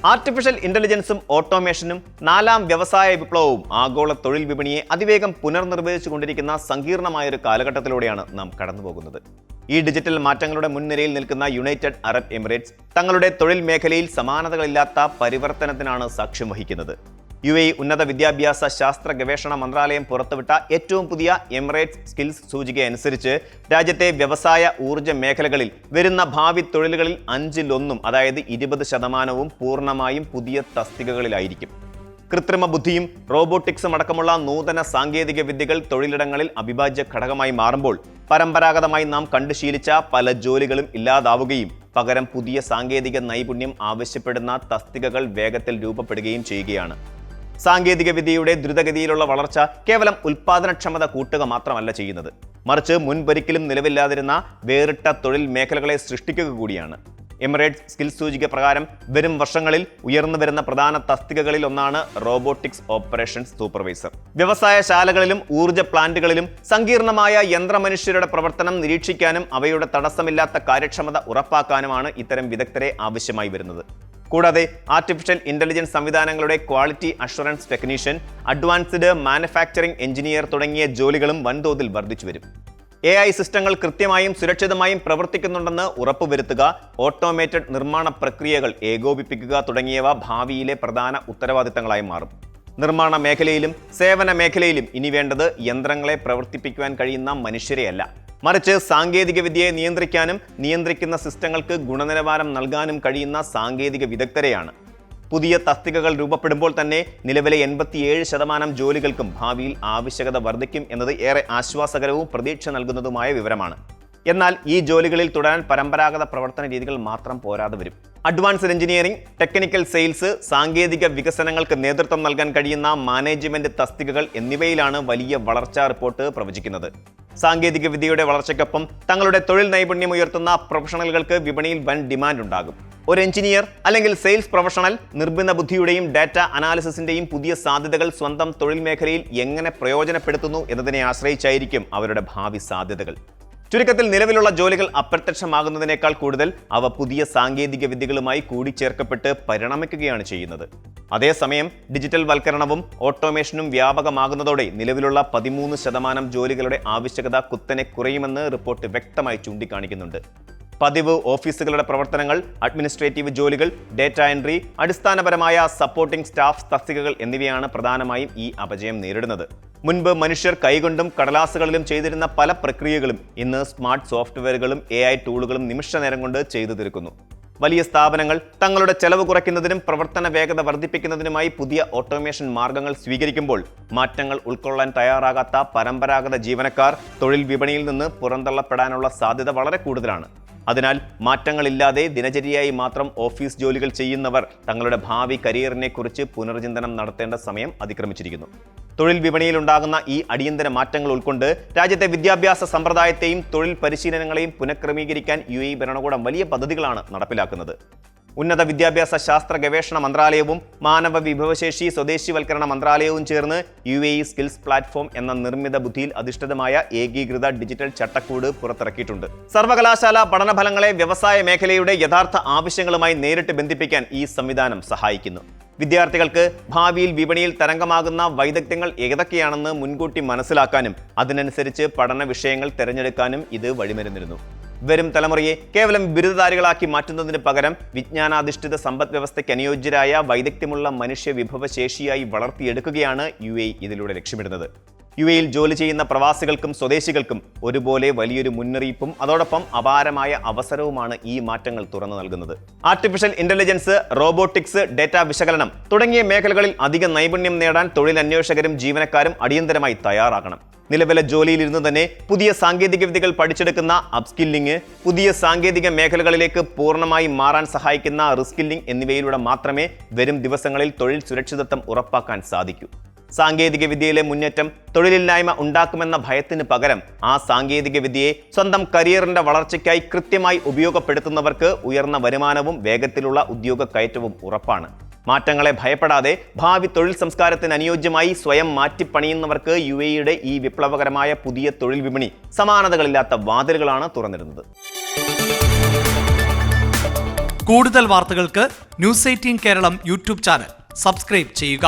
Artificial ഇന്റലിജൻസും ഓട്ടോമേഷനും നാലാം വ്യവസായ വിപ്ലവവും ആഗോള തൊഴിൽ വിപണിയെ അതിവേഗം പുനർനിർവചിച്ചുകൊണ്ടിരിക്കുന്ന സങ്കീർണമായൊരു കാലഘട്ടത്തിലൂടെയാണ് നാം കടന്നുപോകുന്നത്. ഈ ഡിജിറ്റൽ മാറ്റങ്ങളുടെ മുൻനിരയിൽ നിൽക്കുന്ന യുണൈറ്റഡ് അറബ് എമിറേറ്റ്സ് തങ്ങളുടെ തൊഴിൽ മേഖലയിൽ സമാനതകളില്ലാത്ത പരിവർത്തനത്തിനാണ് സാക്ഷ്യം വഹിക്കുന്നത്. UAE ഉന്നത വിദ്യാഭ്യാസ ശാസ്ത്ര ഗവേഷണ മന്ത്രാലയം പുറത്തുവിട്ട ഏറ്റവും പുതിയ എമിറേറ്റ്സ് സ്കിൽസ് സൂചിക അനുസരിച്ച് രാജ്യത്തെ വ്യവസായ ഊർജ്ജ മേഖലകളിൽ വരുന്ന ഭാവി തൊഴിലുകളിൽ 1/5, അതായത് 20% പൂർണ്ണമായും പുതിയ തസ്തികകളിലായിരിക്കും. കൃത്രിമ ബുദ്ധിയും റോബോട്ടിക്സും അടക്കമുള്ള നൂതന സാങ്കേതിക വിദ്യകൾ തൊഴിലിടങ്ങളിൽ അവിഭാജ്യ ഘടകമായി മാറുമ്പോൾ പരമ്പരാഗതമായി നാം കണ്ടുശീലിച്ച പല ജോലികളും ഇല്ലാതാവുകയും പകരം പുതിയ സാങ്കേതിക നൈപുണ്യം ആവശ്യപ്പെടുന്ന തസ്തികകൾ വേഗത്തിൽ രൂപപ്പെടുകയും ചെയ്യുകയാണ്. സാങ്കേതിക വിദ്യയുടെ ദ്രുതഗതിയിലുള്ള വളർച്ച കേവലം ഉൽപാദനക്ഷമത കൂട്ടുക മാത്രമല്ല ചെയ്യുന്നത്, മറിച്ച് മുൻപൊരിക്കലും നിലവില്ലാതിരുന്ന വേറിട്ട തൊഴിൽ മേഖലകളെ സൃഷ്ടിക്കുക കൂടിയാണ്. എമിറേറ്റ്സ് സ്കിൽസ് സൂചിക പ്രകാരം വരും വർഷങ്ങളിൽ ഉയർന്നു വരുന്ന പ്രധാന തസ്തികകളിൽ ഒന്നാണ് റോബോട്ടിക്സ് ഓപ്പറേഷൻസ് സൂപ്പർവൈസർ. വ്യവസായശാലകളിലും ഊർജ്ജ പ്ലാന്റുകളിലും സങ്കീർണമായ യന്ത്രമനുഷ്യരുടെ പ്രവർത്തനം നിരീക്ഷിക്കാനും അവയുടെ തടസ്സമില്ലാത്ത കാര്യക്ഷമത ഉറപ്പാക്കാനുമാണ് ഇത്തരം വിദഗ്ധരെ ആവശ്യമായി വരുന്നത്. കൂടാതെ ആർട്ടിഫിഷ്യൽ ഇന്റലിജൻസ് സംവിധാനങ്ങളുടെ quality assurance technician, advanced manufacturing engineer തുടങ്ങിയ ജോലികളും വൻതോതിൽ വർദ്ധിച്ചു വരും. AI സിസ്റ്റങ്ങൾ കൃത്യമായും സുരക്ഷിതമായും പ്രവർത്തിക്കുന്നുണ്ടെന്ന് ഉറപ്പുവരുത്തുക, ഓട്ടോമേറ്റഡ് നിർമ്മാണ പ്രക്രിയകൾ ഏകോപിപ്പിക്കുക തുടങ്ങിയവ ഭാവിയിലെ പ്രധാന ഉത്തരവാദിത്തങ്ങളായി മാറും. നിർമ്മാണ മേഖലയിലും സേവന മേഖലയിലും ഇനി വേണ്ടത് യന്ത്രങ്ങളെ പ്രവർത്തിപ്പിക്കുവാൻ കഴിയുന്ന മനുഷ്യരെയല്ല, മറിച്ച് സാങ്കേതിക വിദ്യയെ നിയന്ത്രിക്കാനും നിയന്ത്രിക്കുന്ന സിസ്റ്റങ്ങൾക്ക് ഗുണനിലവാരം നൽകാനും കഴിയുന്ന സാങ്കേതിക വിദഗ്ധരെയാണ്. പുതിയ തസ്തികകൾ രൂപപ്പെടുമ്പോൾ തന്നെ നിലവിലെ 87% ജോലികൾക്കും ഭാവിയിൽ ആവശ്യകത വർദ്ധിക്കും എന്നത് ഏറെ ആശ്വാസകരവും പ്രതീക്ഷ നൽകുന്നതുമായ വിവരമാണ്. എന്നാൽ ഈ ജോലികളിൽ തുടരാൻ പരമ്പരാഗത പ്രവർത്തന രീതികൾ മാത്രം പോരാതെ വരും. അഡ്വാൻസ്ഡ് എഞ്ചിനീയറിംഗ്, ടെക്നിക്കൽ സെയിൽസ്, സാങ്കേതിക വികസനങ്ങൾക്ക് നേതൃത്വം നൽകാൻ കഴിയുന്ന മാനേജ്മെന്റ് തസ്തികകൾ എന്നിവയിലാണ് വലിയ വളർച്ചാ റിപ്പോർട്ട് പ്രവചിക്കുന്നത്. സാങ്കേതിക വിദ്യയുടെ വളർച്ചയ്ക്കൊപ്പം തങ്ങളുടെ തൊഴിൽ നൈപുണ്യം ഉയർത്തുന്ന പ്രൊഫഷണലുകൾക്ക് വിപണിയിൽ വൻ ഡിമാൻഡ് ഉണ്ടാകും. ഒരു എഞ്ചിനീയർ അല്ലെങ്കിൽ സെയിൽസ് പ്രൊഫഷണൽ നിർമ്മിത ബുദ്ധിയുടെയും ഡാറ്റ അനാലിസിസിന്റെയും പുതിയ സാധ്യതകൾ സ്വന്തം തൊഴിൽ മേഖലയിൽ എങ്ങനെ പ്രയോജനപ്പെടുത്തുന്നു എന്നതിനെ ആശ്രയിച്ചായിരിക്കും അവരുടെ ഭാവി സാധ്യതകൾ. ചുരുക്കത്തിൽ നിലവിലുള്ള ജോലികൾ അപ്രത്യക്ഷമാകുന്നതിനേക്കാൾ കൂടുതൽ അവ പുതിയ സാങ്കേതിക വിദ്യകളുമായി കൂടിച്ചേർക്കപ്പെട്ട് പരിണമിക്കുകയാണ് ചെയ്യുന്നത്. അതേസമയം ഡിജിറ്റൽ വൽക്കരണവും ഓട്ടോമേഷനും വ്യാപകമാകുന്നതോടെ നിലവിലുള്ള 13% ജോലികളുടെ ആവശ്യകത കുത്തനെ കുറയുമെന്ന് റിപ്പോർട്ട് വ്യക്തമായി ചൂണ്ടിക്കാണിക്കുന്നുണ്ട്. പതിവ് ഓഫീസുകളുടെ പ്രവർത്തനങ്ങൾ, അഡ്മിനിസ്ട്രേറ്റീവ് ജോലികൾ, ഡേറ്റ എൻട്രി, അടിസ്ഥാനപരമായ സപ്പോർട്ടിംഗ് സ്റ്റാഫ് തസ്തികകൾ എന്നിവയാണ് പ്രധാനമായും ഈ അപജയം നേരിടുന്നത്. മുൻപ് മനുഷ്യർ കൈകൊണ്ടും കടലാസുകളിലും ചെയ്തിരുന്ന പല പ്രക്രിയകളും ഇന്ന് സ്മാർട്ട് സോഫ്റ്റ്വെയറുകളും AI ടൂളുകളും നിമിഷനേരം കൊണ്ട് ചെയ്തു തീർക്കുന്നു. വലിയ സ്ഥാപനങ്ങൾ തങ്ങളുടെ ചെലവ് കുറയ്ക്കുന്നതിനും പ്രവർത്തന വേഗത വർദ്ധിപ്പിക്കുന്നതിനുമായി പുതിയ ഓട്ടോമേഷൻ മാർഗങ്ങൾ സ്വീകരിക്കുമ്പോൾ മാറ്റങ്ങൾ ഉൾക്കൊള്ളാൻ തയ്യാറാകാത്ത പരമ്പരാഗത ജീവനക്കാർ തൊഴിൽ വിപണിയിൽ നിന്ന് പുറന്തള്ളപ്പെടാനുള്ള സാധ്യത വളരെ കൂടുതലാണ്. അതിനാൽ മാറ്റങ്ങളില്ലാതെ ദിനചര്യയായി മാത്രം ഓഫീസ് ജോലികൾ ചെയ്യുന്നവർ തങ്ങളുടെ ഭാവി കരിയറിനെ കുറിച്ച് പുനർചിന്തനം നടത്തേണ്ട സമയം അതിക്രമിച്ചിരിക്കുന്നു. തൊഴിൽ വിപണിയിൽ ഉണ്ടാകുന്ന ഈ അടിയന്തര മാറ്റങ്ങൾ ഉൾക്കൊണ്ട് രാജ്യത്തെ വിദ്യാഭ്യാസ സമ്പ്രദായത്തെയും തൊഴിൽ പരിശീലനങ്ങളെയും പുനഃക്രമീകരിക്കാൻ UAE ഭരണകൂടം വലിയ പദ്ധതികളാണ് നടപ്പിലാക്കുന്നത്. ഉന്നത വിദ്യാഭ്യാസ ശാസ്ത്ര ഗവേഷണ മന്ത്രാലയവും മാനവ വിഭവശേഷി സ്വദേശിവൽക്കരണ മന്ത്രാലയവും ചേർന്ന് UAE സ്കിൽസ് പ്ലാറ്റ്ഫോം എന്ന നിർമ്മിത ബുദ്ധിയിൽ അധിഷ്ഠിതമായ ഏകീകൃത ഡിജിറ്റൽ ചട്ടക്കൂട് പുറത്തിറക്കിയിട്ടുണ്ട്. സർവകലാശാല പഠനഫലങ്ങളെ വ്യവസായ മേഖലയുടെ യഥാർത്ഥ ആവശ്യങ്ങളുമായി നേരിട്ട് ബന്ധിപ്പിക്കാൻ ഈ സംവിധാനം സഹായിക്കുന്നു. വിദ്യാർത്ഥികൾക്ക് ഭാവിയിൽ വിപണിയിൽ തരംഗമാകുന്ന വൈദഗ്ധ്യങ്ങൾ ഏതൊക്കെയാണെന്ന് മുൻകൂട്ടി മനസ്സിലാക്കാനും അതിനനുസരിച്ച് പഠന വിഷയങ്ങൾ തിരഞ്ഞെടുക്കാനും ഇത് വഴിമരുന്നിരുന്നു. വരും തലമുറയെ കേവലം ബിരുദധാരികളാക്കി മാറ്റുന്നതിന് പകരം വിജ്ഞാനാധിഷ്ഠിത സമ്പദ് വ്യവസ്ഥയ്ക്ക് അനുയോജ്യരായ വൈദഗ്ധ്യമുള്ള മനുഷ്യ വിഭവശേഷിയായി വളർത്തിയെടുക്കുകയാണ് UAE ഇതിലൂടെ ലക്ഷ്യമിടുന്നത്. UAEയിൽ ജോലി ചെയ്യുന്ന പ്രവാസികൾക്കും സ്വദേശികൾക്കും ഒരുപോലെ വലിയൊരു മുന്നറിയിപ്പും അതോടൊപ്പം അപാരമായ അവസരവുമാണ് ഈ മാറ്റങ്ങൾ തുറന്നു നൽകുന്നത്. ആർട്ടിഫിഷ്യൽ ഇന്റലിജൻസ്, റോബോട്ടിക്സ്, ഡേറ്റ വിശകലനം തുടങ്ങിയ മേഖലകളിൽ അധിക നൈപുണ്യം നേടാൻ തൊഴിലന്വേഷകരും ജീവനക്കാരും അടിയന്തരമായി തയ്യാറാകണം. നിലവിലെ ജോലിയിലിരുന്ന് തന്നെ പുതിയ സാങ്കേതിക വിദ്യകൾ പഠിച്ചെടുക്കുന്ന അപ്സ്കില്ലിംഗ്, പുതിയ സാങ്കേതിക മേഖലകളിലേക്ക് പൂർണ്ണമായി മാറാൻ സഹായിക്കുന്ന റിസ്കില്ലിംഗ് എന്നിവയിലൂടെ മാത്രമേ വരും ദിവസങ്ങളിൽ തൊഴിൽ സുരക്ഷിതത്വം ഉറപ്പാക്കാൻ സാധിക്കൂ. സാങ്കേതിക വിദ്യയിലെ മുന്നേറ്റം തൊഴിലില്ലായ്മ ഉണ്ടാക്കുമെന്ന ഭയത്തിന് പകരം ആ സാങ്കേതിക വിദ്യയെ സ്വന്തം കരിയറിന്റെ വളർച്ചയ്ക്കായി കൃത്യമായി ഉപയോഗപ്പെടുത്തുന്നവർക്ക് ഉയർന്ന വരുമാനവും വേഗത്തിലുള്ള ഉദ്യോഗ കയറ്റവും ഉറപ്പാണ്. മാറ്റങ്ങളെ ഭയപ്പെടാതെ ഭാവി തൊഴിൽ സംസ്കാരത്തിന് അനുയോജ്യമായി സ്വയം മാറ്റിപ്പണിയുന്നവർക്ക് UAEയുടെ ഈ വിപ്ലവകരമായ പുതിയ തൊഴിൽ വിപണി സമാനതകളില്ലാത്ത വാതിലുകളാണ് തുറന്നിരുന്നത്. കൂടുതൽ വാർത്തകൾക്ക് news 18 Keralam YouTube channel subscribe ചെയ്യുക.